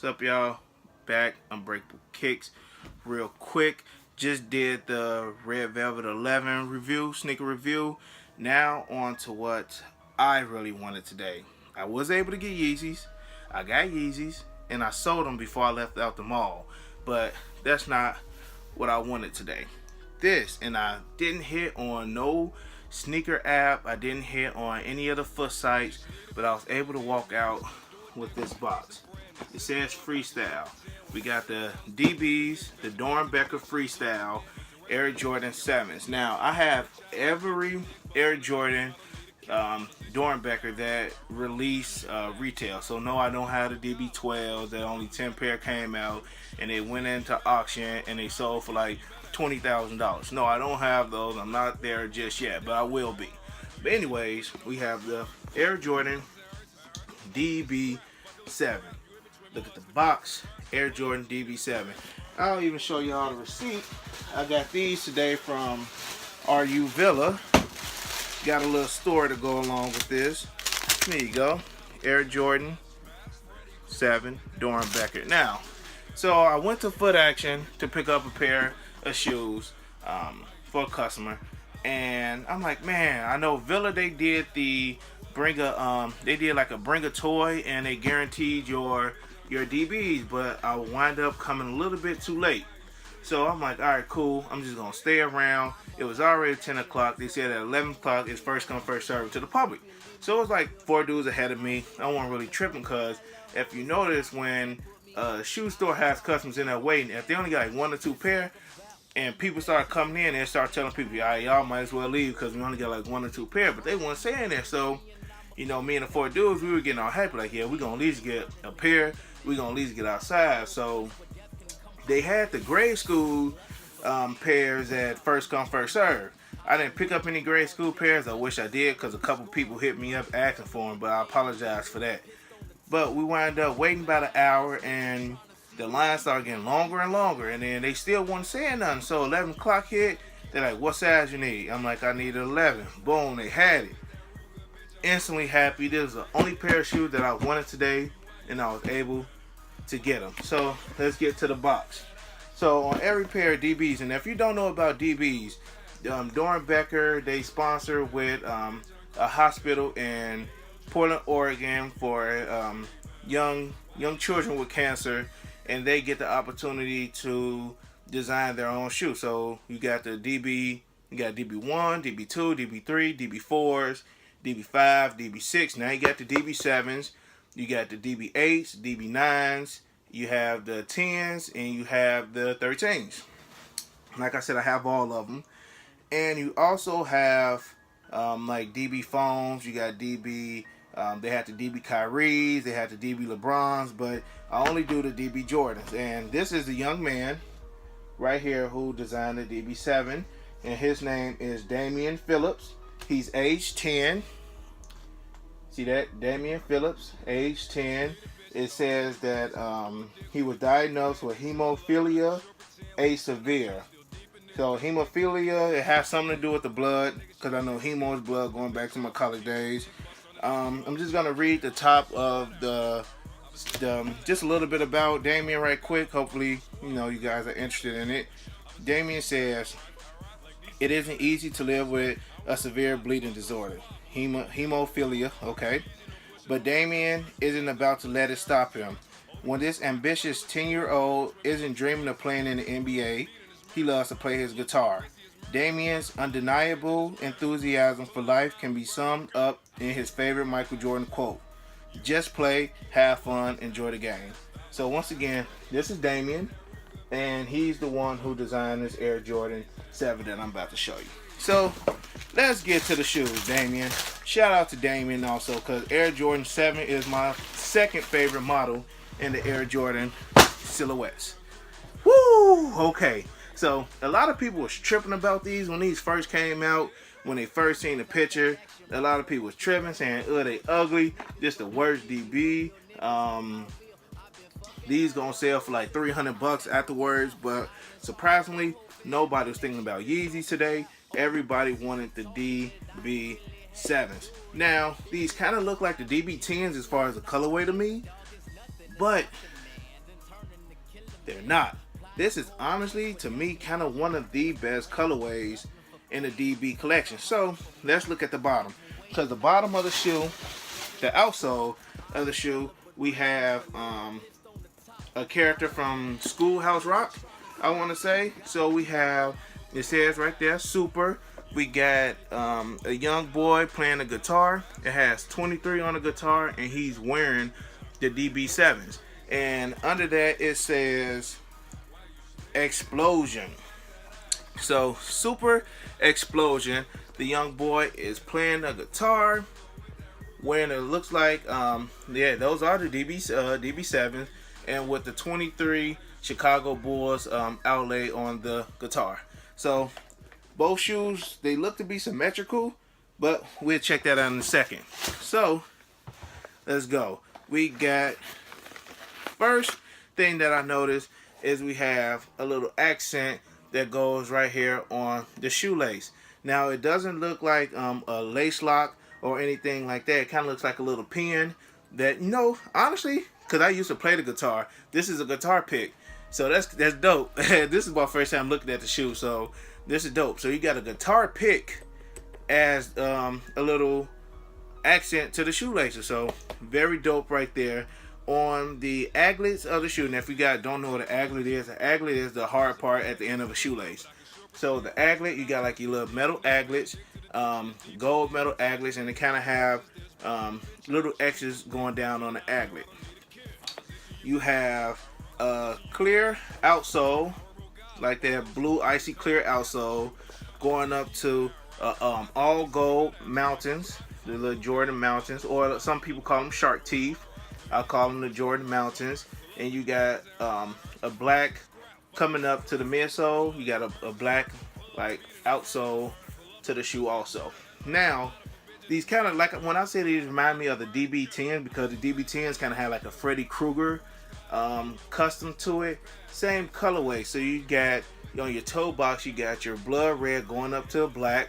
What's up, y'all? Back, Unbreakable Kicks. Real quick, just did the Red Velvet 11 review, sneaker review. Now on to what I really wanted today. I was able to get Yeezys. I got Yeezys, and I sold them before I left out the mall. But that's not what I wanted today. And I didn't hit on no sneaker app. I didn't hit on any of the foot sites, but I was able to walk out with this box. It says Freestyle. We got the DBs, the Doernbecher Freestyle Air Jordan 7s. Now, I have every Air Jordan Doernbecher that release retail. So no, I don't have the DB 12 that only 10 pair came out and they went into auction and they sold for like $20,000. No, I don't have those. I'm not there just yet, but I will be. But anyways, we have the Air Jordan DB 7. Look at the box, Air Jordan DB7. I'll even show y'all the receipt. I got these today from RU Villa. Got a little story to go along with this. There you go, Air Jordan 7 Doernbecher. Now, so I went to Foot Action to pick up a pair of shoes for a customer, and I'm like, man, I know Villa, they did the bring a toy and they guaranteed your DBs, but I wind up coming a little bit too late. So I'm like, all right, cool. I'm just gonna stay around. It was already 10 o'clock. They said at 11 o'clock it's first come, first served to the public. So it was like 4 dudes ahead of me. I wasn't really tripping because if you notice, when a shoe store has customers in there waiting, if they only got like 1 or 2 pair, and people start coming in and start telling people, all right, y'all might as well leave because we only got like 1 or 2 pair, but they weren't saying that. So, you know, me and the 4 dudes, we were getting all happy, like, yeah, we're gonna at least get a pair. We're gonna at least get outside. So they had the grade school pairs at first come, first serve. I didn't pick up any grade school pairs. I wish I did because a couple people hit me up asking for them, but I apologize for that. But we wound up waiting about an hour, and the line started getting longer and longer, and then they still wasn't saying nothing. So 11 o'clock hit. They're like, what size you need? I'm like, I need an 11. Boom, they had it. Instantly happy. This was the only pair of shoes that I wanted today, and I was able to get them. So let's get to the box. So on every pair of DBs, and if you don't know about DBs, Doernbecher, they sponsor with a hospital in Portland, Oregon for young children with cancer, and they get the opportunity to design their own shoe. So you got the DB, you got DB1, DB2, DB3, DB4s, DB5, DB6. Now you got the DB7s. You got the DB8s, DB9s, you have the 10s, and you have the 13s. Like I said, I have all of them. And you also have like DB phones. You got DB, they had the DB Kyries, they had the DB LeBrons, but I only do the DB Jordans. And this is the young man right here who designed the DB7, and his name is Damian Phillips. He's age 10. See that? Damian Phillips, age 10. It says that he was diagnosed with hemophilia A severe. So hemophilia, it has something to do with the blood, because I know hemo is blood going back to my college days. I'm just going to read the top of the just a little bit about Damian right quick. Hopefully, you know, you guys are interested in it. Damian says, it isn't easy to live with a severe bleeding disorder. Hemophilia, okay. But Damian isn't about to let it stop him. When this ambitious 10-year-old isn't dreaming of playing in the NBA, he loves to play his guitar. Damian's undeniable enthusiasm for life can be summed up in his favorite Michael Jordan quote: just play, have fun, enjoy the game. So once again, this is Damian, and he's the one who designed this Air Jordan 7 that I'm about to show you. So let's get to the shoes, Damian. Shout out to Damian also, because Air Jordan 7 is my second favorite model in the Air Jordan silhouettes. Woo! Okay, so a lot of people was tripping about these when these first came out. When they first seen the picture, a lot of people was tripping, saying, oh, they ugly. This the worst DB. These gonna sell for like $300 afterwards. But surprisingly, nobody was thinking about Yeezys today. Everybody wanted the DB7s. Now, these kind of look like the DB10s as far as the colorway to me, but They're not. This is honestly, to me, kind of one of the best colorways in the DB collection. So let's look at the bottom. Because the bottom of the shoe, the outsole of the shoe, we have a character from Schoolhouse Rock, I want to say. So we have, it says right there, Super. We got a young boy playing the guitar. It has 23 on the guitar, and he's wearing the DB7s. And under that, it says Explosion. So Super Explosion. The young boy is playing the guitar, wearing it looks like yeah, those are the DB7s, and with the 23 Chicago Bulls outlay on the guitar. So both shoes, they look to be symmetrical, but we'll check that out in a second. So let's go. We got, first thing that I noticed is we have a little accent that goes right here on the shoelace. Now it doesn't look like a lace lock or anything like that. It kind of looks like a little pin that, you know, honestly, because I used to play the guitar, this is a guitar pick. So that's dope. This is my first time looking at the shoe, so this is dope. So you got a guitar pick as a little accent to the shoelaces. So very dope right there. On the aglets of the shoe, now if you guys don't know what an aglet is the hard part at the end of a shoelace. So the aglet, you got like your little metal aglets, gold metal aglets, and they kind of have little X's going down on the aglet. You have a clear outsole, like that blue icy clear outsole, going up to all gold mountains, the little Jordan mountains, or some people call them shark teeth. I call them the Jordan Mountains. And you got a black coming up to the midsole. You got a black like outsole to the shoe also. Now, these kind of, like when I say these remind me of the DB10, because the DB10s kind of have like a Freddy Krueger custom to it. Same colorway. So you got, on your toe box, you got your blood red going up to a black.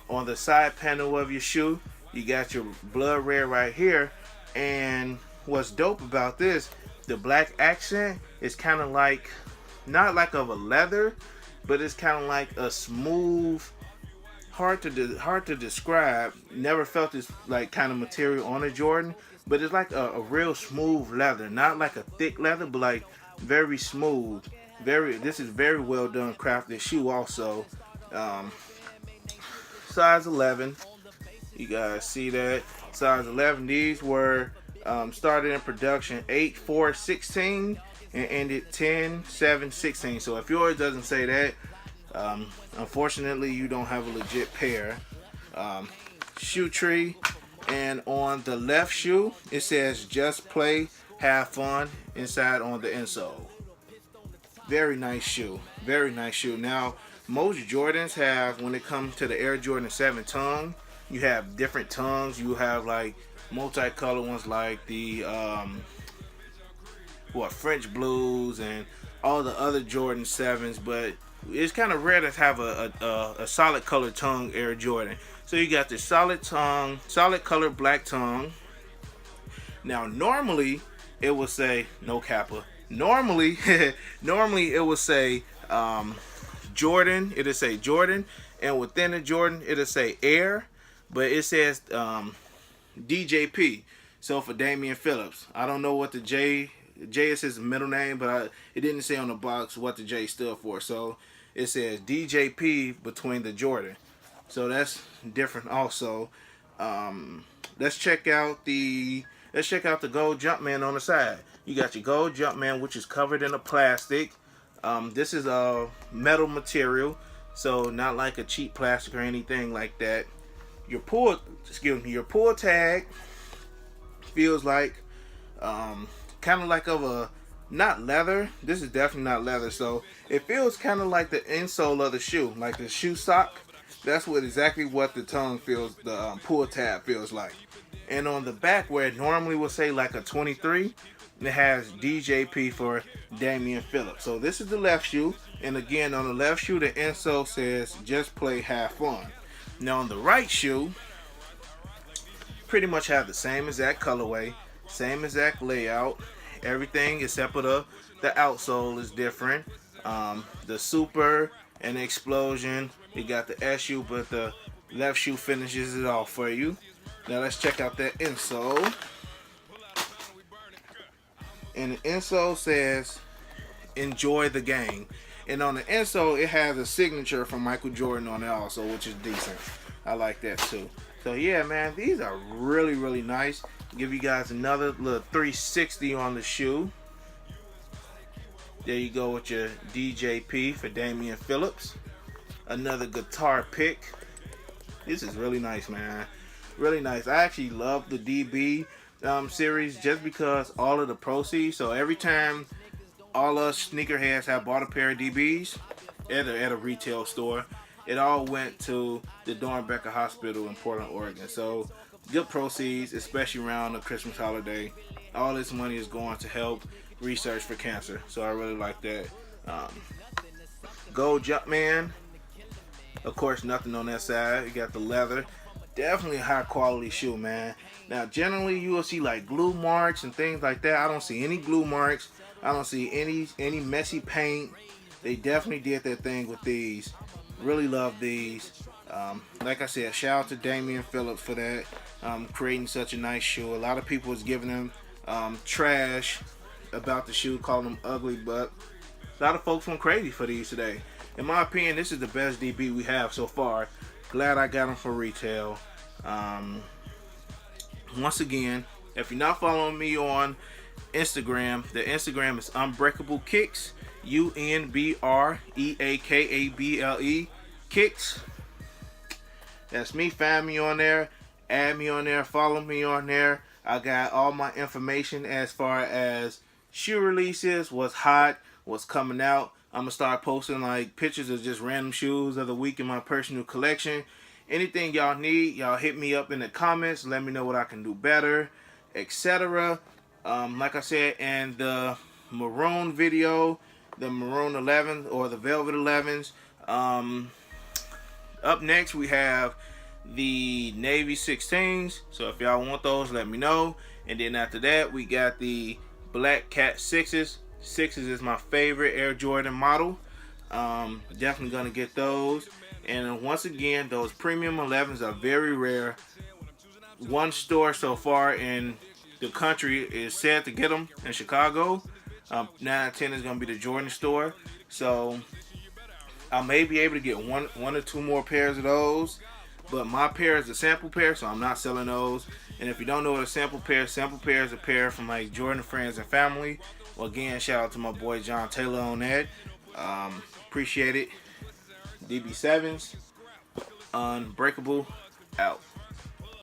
On the side panel of your shoe, you got your blood red right here. And what's dope about this, the black accent is kind of like, not like of a leather, but it's kind of like a smooth, hard to describe. Never felt this like kind of material on a Jordan, but it's like a real smooth leather, not like a thick leather, but like very smooth. This is very well done crafted shoe also. Size 11, you guys see that, size 11. These were started in production 8/4/16 and ended 10/7/16. So if yours doesn't say that, unfortunately you don't have a legit pair. Shoe tree, and on the left shoe it says just play, have fun inside on the insole. Very nice shoe, very nice shoe. Now most Jordans have, when it comes to the Air Jordan 7 tongue, you have different tongues. You have like multicolor ones like the French Blues and all the other Jordan 7s, but it's kind of rare to have a solid color tongue Air Jordan. So you got the solid tongue, solid color black tongue. Now normally it would say no kappa. Normally it would say Jordan. It'll say Jordan, and within the Jordan it'll say Air, but it says DJP. So for Damian Phillips, I don't know what the J is his middle name, but it didn't say on the box what the J stood for. So it says DJP between the Jordan. So that's different also. Let's check out the gold Jumpman on the side. You got your gold Jumpman, which is covered in a plastic. This is a metal material, so not like a cheap plastic or anything like that. Your pull tag feels like kind of like of a, not leather. This is definitely not leather, so it feels kind of like the insole of the shoe, like the shoe sock. That's exactly what the tongue feels, the pull tab feels like. And on the back, where it normally would say like a 23, it has DJP for Damian Phillips. So this is the left shoe, and again on the left shoe the insole says just play, have fun. Now on the right shoe, pretty much have the same exact colorway, same exact layout, Everything except for the outsole is different. The super and the explosion. You got the SU, but the left shoe finishes it off for you. Now let's check out that insole. And the insole says, "Enjoy the game." And on the insole, it has a signature from Michael Jordan on it also, which is decent. I like that too. So yeah, man, these are really, really nice. Give you guys another little 360 on the shoe. There you go with your DJP for Damian Phillips. Another guitar pick. This is really nice, man. Really nice. I actually love the DB series just because all of the proceeds. So every time all us sneakerheads have bought a pair of DBs at a retail store, it all went to the Doernbecher Hospital in Portland, Oregon. So good proceeds, especially around the Christmas holiday. All this money is going to help research for cancer. So I really like that. Gold Jumpman. Of course, nothing on that side. You got the leather. Definitely a high quality shoe, man. Now, generally you will see like glue marks and things like that. I don't see any glue marks. I don't see any messy paint. They definitely did their thing with these. Really love these. Like I said, shout out to Damian Phillips for that, creating such a nice shoe. A lot of people was giving them trash about the shoe, calling them ugly, but a lot of folks went crazy for these today. In my opinion, this is the best DB we have so far. Glad I got them for retail. Once again, if you're not following me on Instagram, the Instagram is Unbreakable Kicks, UNBREAKABLE Kicks. That's me. Find me on there, add me on there, follow me on there. I got all my information as far as shoe releases, what's hot, what's coming out. I'm gonna start posting like pictures of just random shoes of the week in my personal collection. Anything y'all need, y'all hit me up in the comments. Let me know what I can do better, etc. Like I said in the maroon video, the maroon 11 or the velvet 11s. Up next we have the navy 16s. So if y'all want those, let me know. And then after that we got the black cat 6s. 6s is my favorite Air Jordan model. Definitely gonna get those. And once again, those premium 11s are very rare. One store so far in the country is said to get them in Chicago. 9 out of 10 is gonna be the Jordan store. So I may be able to get one or two more pairs of those. But my pair is a sample pair, so I'm not selling those. And if you don't know what a sample pair is a pair from like Jordan friends and family. Well, again, shout out to my boy John Taylor on that. Appreciate it. DB7s, Unbreakable, out.